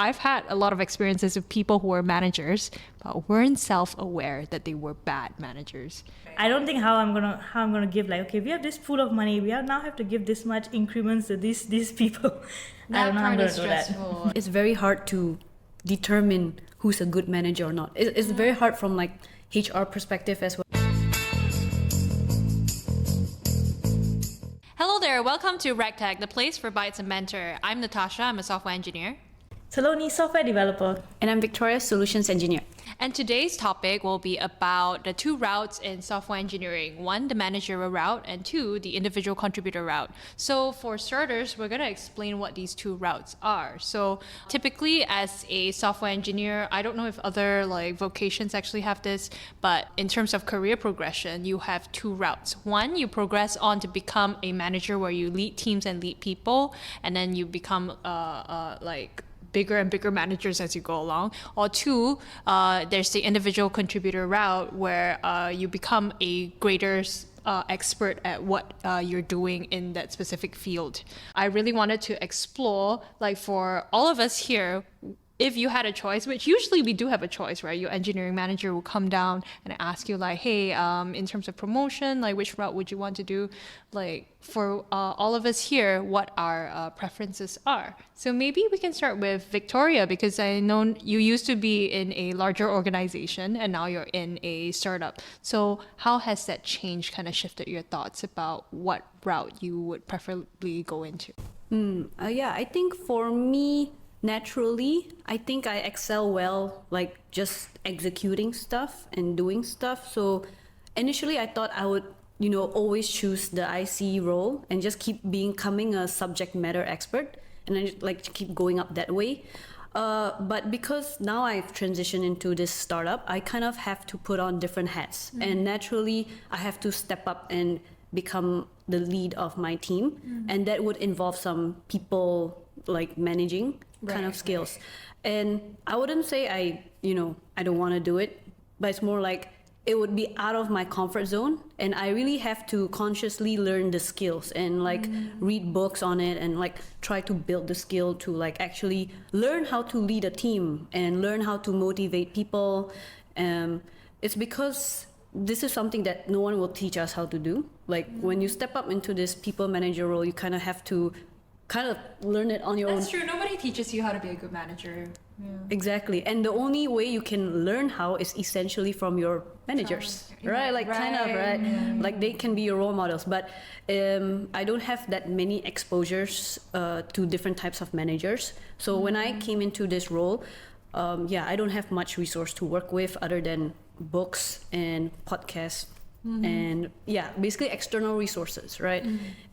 I've had a lot of experiences with people who were managers, but weren't self-aware that they were bad managers. I don't think how I'm gonna give like, okay, we have this pool of money, now have to give this much increments to these people. I don't know how I'm gonna do that. It's very hard to determine who's a good manager or not. It's very hard from like HR perspective as well. Hello there, welcome to ragTech, the place for bites and mentor. I'm Natasha, I'm a software engineer. Saloni, software developer. And I'm Victoria, solutions engineer. And today's topic will be about the two routes in software engineering. One, the managerial route, and two, the individual contributor route. So for starters, we're going to explain what these two routes are. So typically as a software engineer, I don't know if other vocations actually have this, but in terms of career progression, you have two routes. One, you progress on to become a manager where you lead teams and lead people, and then you become bigger and bigger managers as you go along. Or two, there's the individual contributor route where you become a greater expert at what you're doing in that specific field. I really wanted to explore, for all of us here, if you had a choice, which usually we do have a choice, right? Your engineering manager will come down and ask you hey, in terms of promotion, which route would you want to do? For all of us here, what our preferences are. So maybe we can start with Victoria, because I know you used to be in a larger organization and now you're in a startup. So how has that change kind of shifted your thoughts about what route you would preferably go into? I think for me, naturally, I think I excel well, just executing stuff and doing stuff. So initially I thought I would, always choose the IC role and just keep becoming a subject matter expert and then keep going up that way. But because now I've transitioned into this startup, I kind of have to put on different hats. And naturally I have to step up and become the lead of my team. And that would involve some people managing kind of skills. And I wouldn't say I don't want to do it, but it's more it would be out of my comfort zone, and I really have to consciously learn the skills and read books on it and try to build the skill to actually learn how to lead a team and learn how to motivate people. It's because this is something that no one will teach us how to do. When you step up into this people manager role, you kind of have to learn it on your own. That's true. Nobody teaches you how to be a good manager. Yeah. Exactly. And the only way you can learn how is essentially from your managers, right? Yeah. They can be your role models. But I don't have that many exposures to different types of managers. So when I came into this role, I don't have much resource to work with other than books and podcasts. And basically external resources, right?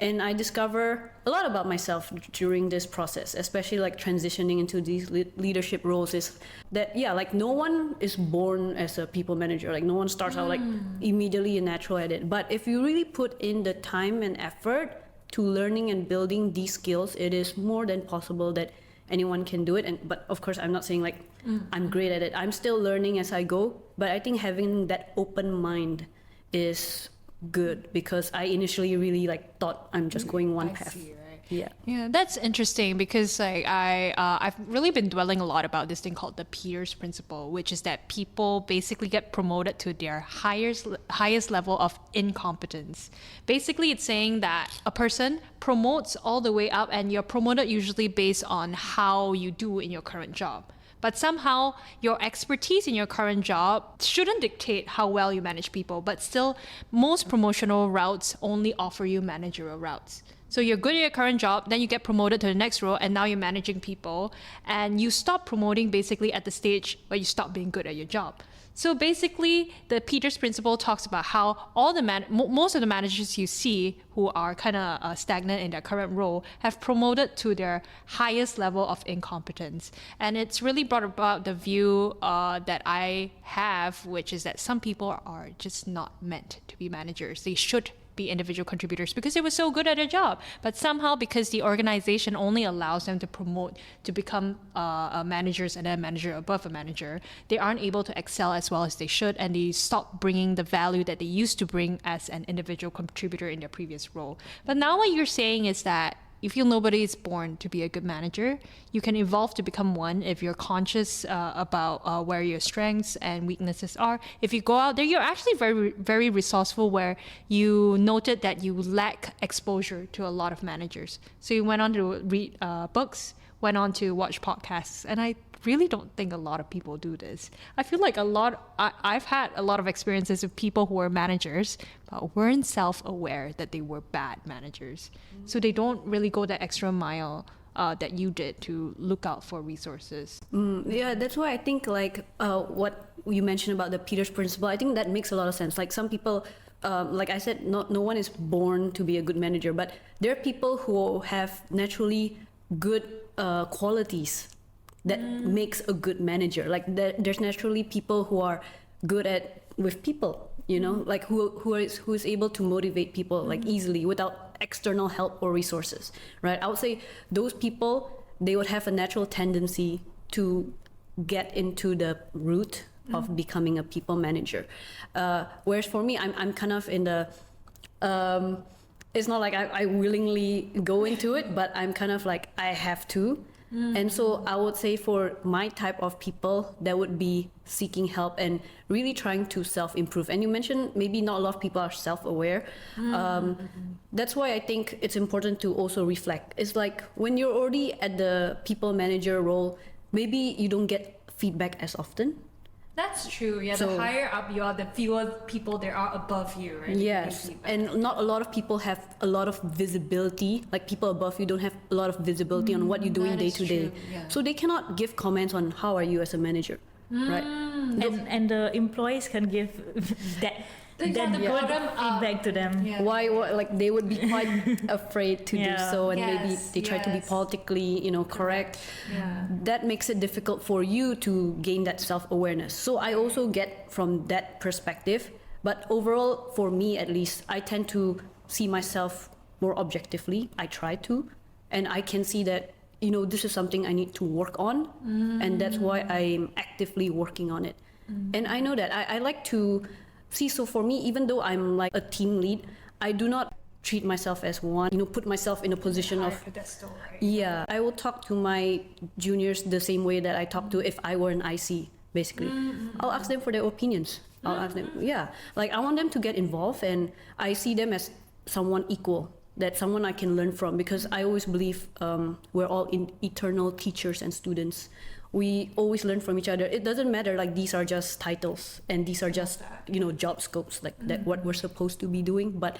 And I discover a lot about myself during this process, especially transitioning into these leadership roles, is that no one is born as a people manager. No one starts out immediately and natural at it. But if you really put in the time and effort to learning and building these skills, it is more than possible that anyone can do it. But of course, I'm not saying I'm great at it. I'm still learning as I go. But I think having that open mind is good, because I initially really thought I'm just going one path. See, right? Yeah, that's interesting, because I've really been dwelling a lot about this thing called the Peters principle, which is that people basically get promoted to their highest level of incompetence. Basically, it's saying that a person promotes all the way up, and you're promoted usually based on how you do in your current job. But somehow your expertise in your current job shouldn't dictate how well you manage people, but still most promotional routes only offer you managerial routes. So you're good at your current job, then you get promoted to the next role, and now you're managing people, and you stop promoting basically at the stage where you stop being good at your job. So basically, the Peters principle talks about how all the most of the managers you see who are kind of stagnant in their current role have promoted to their highest level of incompetence. And it's really brought about the view that I have, which is that some people are just not meant to be managers. They should be individual contributors because they were so good at their job. But somehow, because the organization only allows them to promote to become managers and then a manager above a manager, they aren't able to excel as well as they should, and they stop bringing the value that they used to bring as an individual contributor in their previous role. But now what you're saying is that you feel nobody is born to be a good manager. You can evolve to become one if you're conscious about where your strengths and weaknesses are. If you go out there, you're actually very, very resourceful, where you noted that you lack exposure to a lot of managers. So you went on to read books, went on to watch podcasts, and I really don't think a lot of people do this. I feel like I've had a lot of experiences with people who were managers but weren't self-aware that they were bad managers. So they don't really go that extra mile that you did to look out for resources. Yeah, that's why I think like what you mentioned about the Peters principle, I think that makes a lot of sense. Like some people, like I said, no one is born to be a good manager, but there are people who have naturally good qualities that makes a good manager. Like there's naturally people who are good with people, you know, like who is able to motivate people like easily without external help or resources, right? I would say those people, they would have a natural tendency to get into the route of becoming a people manager. Whereas for me, I'm kind of in the it's not like I willingly go into it, but I'm kind of like I have to. And so I would say for my type of people, that would be seeking help and really trying to self-improve. And you mentioned maybe not a lot of people are self-aware. That's why I think it's important to also reflect. It's like when you're already at the people manager role, maybe you don't get feedback as often. That's true. Yeah, So- the higher up you are, the fewer people there are above you, right? Yes, and not a lot of people have a lot of visibility. Like people above you don't have a lot of visibility on what you're doing that day is to day. true, yeah. So they cannot give comments on how are you as a manager, right? And the employees can give that They that got the good bottom up. feedback to them. Yeah. Why like they would be quite afraid to do Yeah. so, and maybe Yes, they try to be yes. politically, correct. Yeah. That makes it difficult for you to gain that self-awareness. So I also get from that perspective, but overall for me at least, I tend to see myself more objectively. I try to, and I can see that this is something I need to work on, and that's why I'm actively working on it. And I know that I like to see, so for me, even though I'm like a team lead, I do not treat myself as one, put myself in a position of, pedestal, right? yeah, I will talk to my juniors the same way that I talk to if I were an IC, basically. I'll ask them for their opinions. I'll ask them, yeah, like I want them to get involved, and I see them as someone equal, that someone I can learn from, because I always believe we're all eternal teachers and students. We always learn from each other. It doesn't matter, like these are just titles and these are just job scopes, like that what we're supposed to be doing, but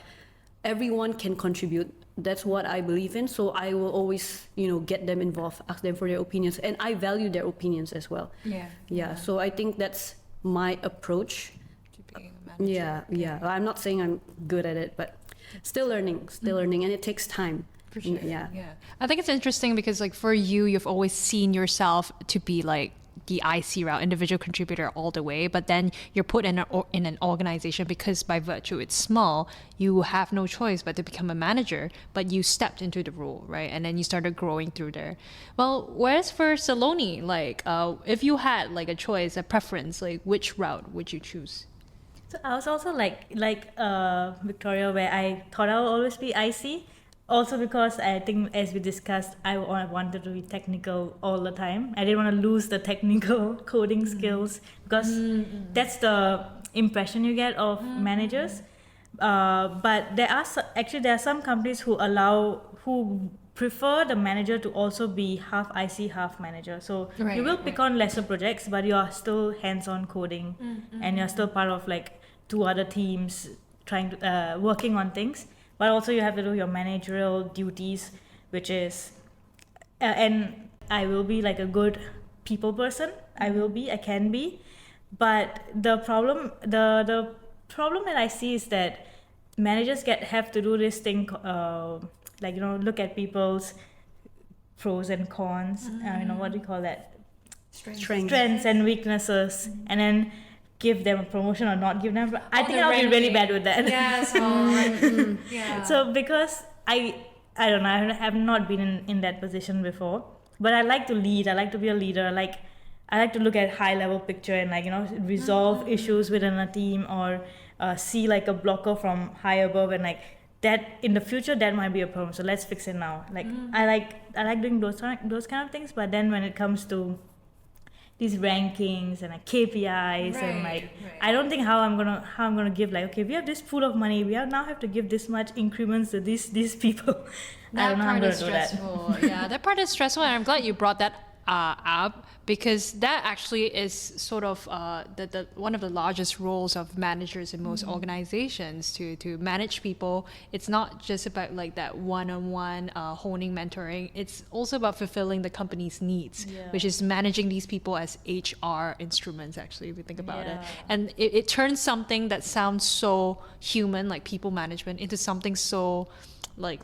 everyone can contribute. That's what I believe in. So I will always get them involved, ask them for their opinions, and I value their opinions as well. Yeah. So I think that's my approach. To being a manager. Yeah. I'm not saying I'm good at it, but still learning, and it takes time. For sure. Yeah. I think it's interesting because like for you, you've always seen yourself to be like the IC route, individual contributor all the way, but then you're put in an organization because by virtue it's small, you have no choice but to become a manager, but you stepped into the role, right? And then you started growing through there. Well, whereas for Saloni, like if you had like a choice, a preference, like which route would you choose? So I was also like Victoria, where I thought I would always be IC. Also because I think, as we discussed, I wanted to be technical all the time. I didn't want to lose the technical coding skills, because that's the impression you get of managers. But there are some companies who prefer the manager to also be half IC, half manager. So you will pick on lesser projects, but you are still hands-on coding, and you're still part of like 2 other teams trying to working on things. But also you have to do your managerial duties, which is, and I will be like a good people person. I can be, but the problem that I see is that managers have to do this thing, look at people's pros and cons. What do you call that? Strengths and weaknesses, and then give them a promotion or not give them. I think I'll be really bad with that. Yeah, so yeah. So because I don't know, I have not been in that position before, but I like to lead. I like to be a leader. I like to look at high level picture and resolve issues within a team, or see like a blocker from high above and like that in the future that might be a problem. So let's fix it now. Like I like doing those kind of things, but then when it comes to these rankings and like KPIs and like I don't think how I'm gonna give like, okay, we have this pool of money, we now have to give this much increments to these people. I don't know how I'm gonna do that. Yeah, that part is stressful, and I'm glad you brought that up, because that actually is sort of the one of the largest roles of managers in most organizations, to manage people. It's not just about like that one-on-one honing mentoring. It's also about fulfilling the company's needs, which is managing these people as HR instruments, actually, if you think about it. And it turns something that sounds so human, like people management, into something so like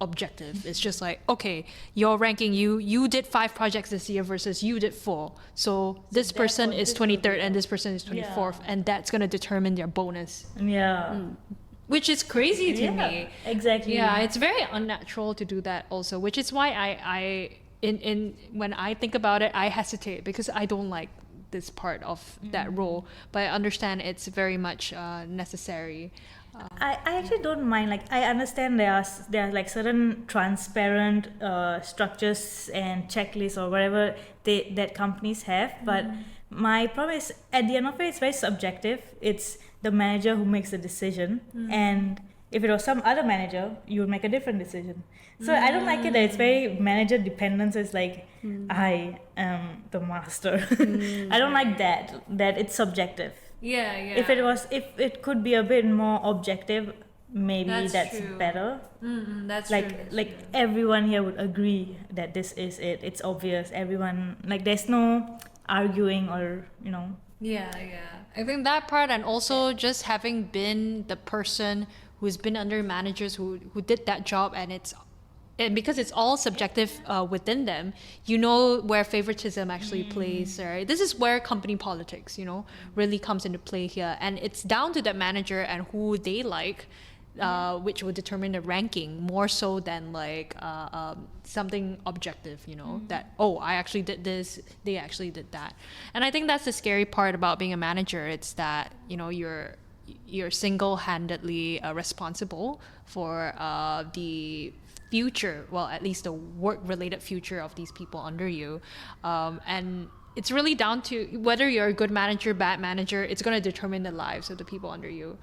objective. It's just like, okay, your ranking, you did 5 projects this year versus you did 4, so this person is 23rd and this person is 24th, and that's going to determine their bonus, which is crazy to me. Exactly. Yeah, it's very unnatural to do that also, which is why I in when I think about it, I hesitate, because I don't like this part of that role, but I understand it's very much necessary. I actually don't mind. Like I understand there are like certain transparent structures and checklists or whatever that companies have, but my problem is at the end of it, it's very subjective. It's the manager who makes the decision, and if it was some other manager, you would make a different decision. So I don't like it that it's very manager dependent. So it's like I am the master. I don't like that it's subjective. Yeah. If it could be a bit more objective, maybe that's true. better. That's like everyone here would agree that this is it. It's obvious. Everyone, like, there's no arguing or Yeah. I think that part, and also just having been the person who's been under managers who did that job, and because it's all subjective within them, where favoritism actually plays. Right? This is where company politics, really comes into play here, and it's down to that manager and who they like, which will determine the ranking more so than like something objective. That I actually did this, they actually did that, and I think that's the scary part about being a manager. It's that you're single-handedly responsible for the future, well, at least the work-related future of these people under you, and it's really down to whether you're a good manager, bad manager. It's going to determine the lives of the people under you,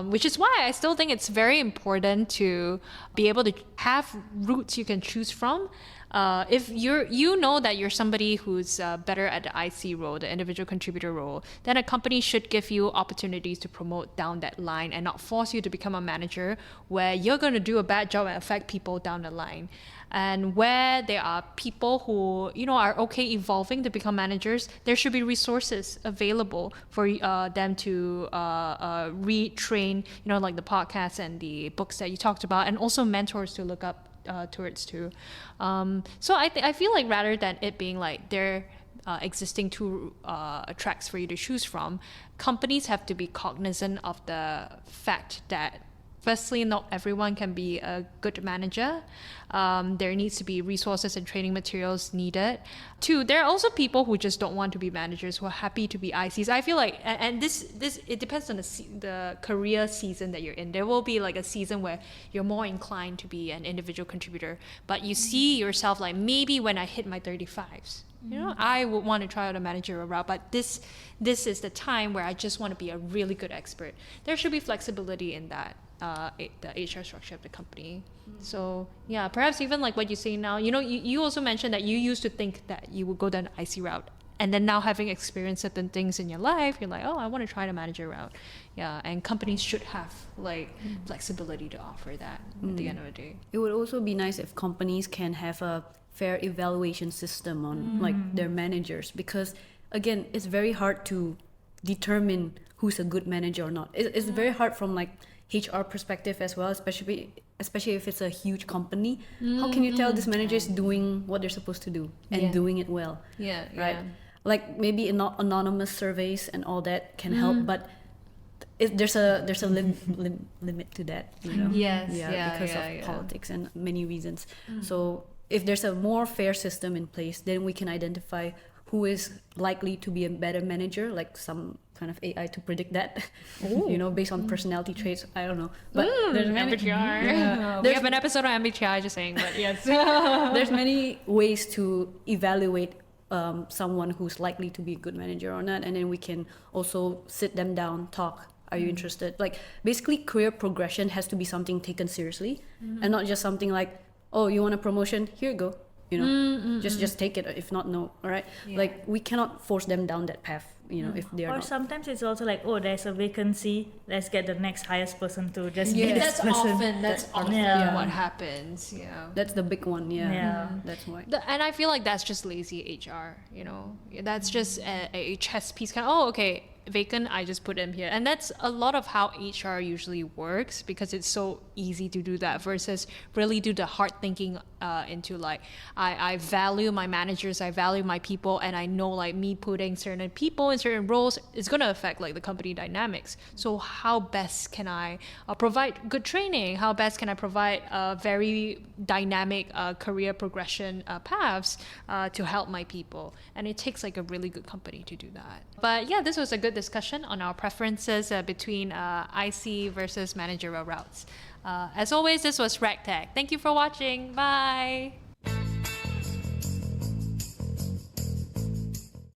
which is why I still think it's very important to be able to have routes you can choose from. If you know that you're somebody who's better at the IC role, the individual contributor role, then a company should give you opportunities to promote down that line and not force you to become a manager where you're going to do a bad job and affect people down the line. And where there are people who are okay evolving to become managers, there should be resources available for them to retrain, like the podcasts and the books that you talked about, and also mentors to look up towards too. So I feel like rather than it being like there existing 2 tracks for you to choose from, companies have to be cognizant of the fact that, firstly, not everyone can be a good manager. There needs to be resources and training materials needed. 2, there are also people who just don't want to be managers, who are happy to be ICs. I feel like, and this it depends on the career season that you're in. There will be like a season where you're more inclined to be an individual contributor, but you see yourself like, maybe when I hit my 35s, I would want to try out a managerial route, but this is the time where I just want to be a really good expert. There should be flexibility in that. The HR structure of the company. So yeah, perhaps even like what you say now, you also mentioned that you used to think that you would go down the IC route, and then now having experienced certain things in your life, you're like, I want to try the manager route. Yeah, and companies should have like flexibility to offer that at the end of the day. It would also be nice if companies can have a fair evaluation system on like their managers, because again, it's very hard to determine who's a good manager or not. It's very hard from like HR perspective as well, especially if it's a huge company. How can you tell this manager is doing what they're supposed to do and doing it well? Yeah, right. Like maybe anonymous surveys and all that can help, but there's a limit to that, because of politics and many reasons. So if there's a more fair system in place, then we can identify who is likely to be a better manager, like some kind of AI to predict that, based on personality traits. I don't know, but there's many. MBTI. Yeah. We have an episode on MBTI, just saying, but yes. There's many ways to evaluate someone who's likely to be a good manager or not, and then we can also sit them down, talk. Are you interested? Like basically, career progression has to be something taken seriously, and not just something like, oh, you want a promotion? Here you go. Just take it. If not, no. All right. Yeah. Like we cannot force them down that path. If they are Or not. sometimes it's also like, oh, there's a vacancy. Let's get the next highest person to just Yeah. be this That's person. often Yeah. what happens. Yeah. That's the big one. Yeah. Yeah. That's why. And I feel like that's just lazy HR, That's just a chess piece kind of, oh, okay, vacant, I just put him here. And that's a lot of how HR usually works, because it's so easy to do that versus really do the hard thinking into like, I value my managers, I value my people, and I know like me putting certain people in certain roles is going to affect like the company dynamics. So how best can I provide good training? How best can I provide very dynamic career progression paths to help my people? And it takes like a really good company to do that. But yeah, this was a good discussion on our preferences between IC versus managerial routes. As always, this was ragTech. Thank you for watching. Bye.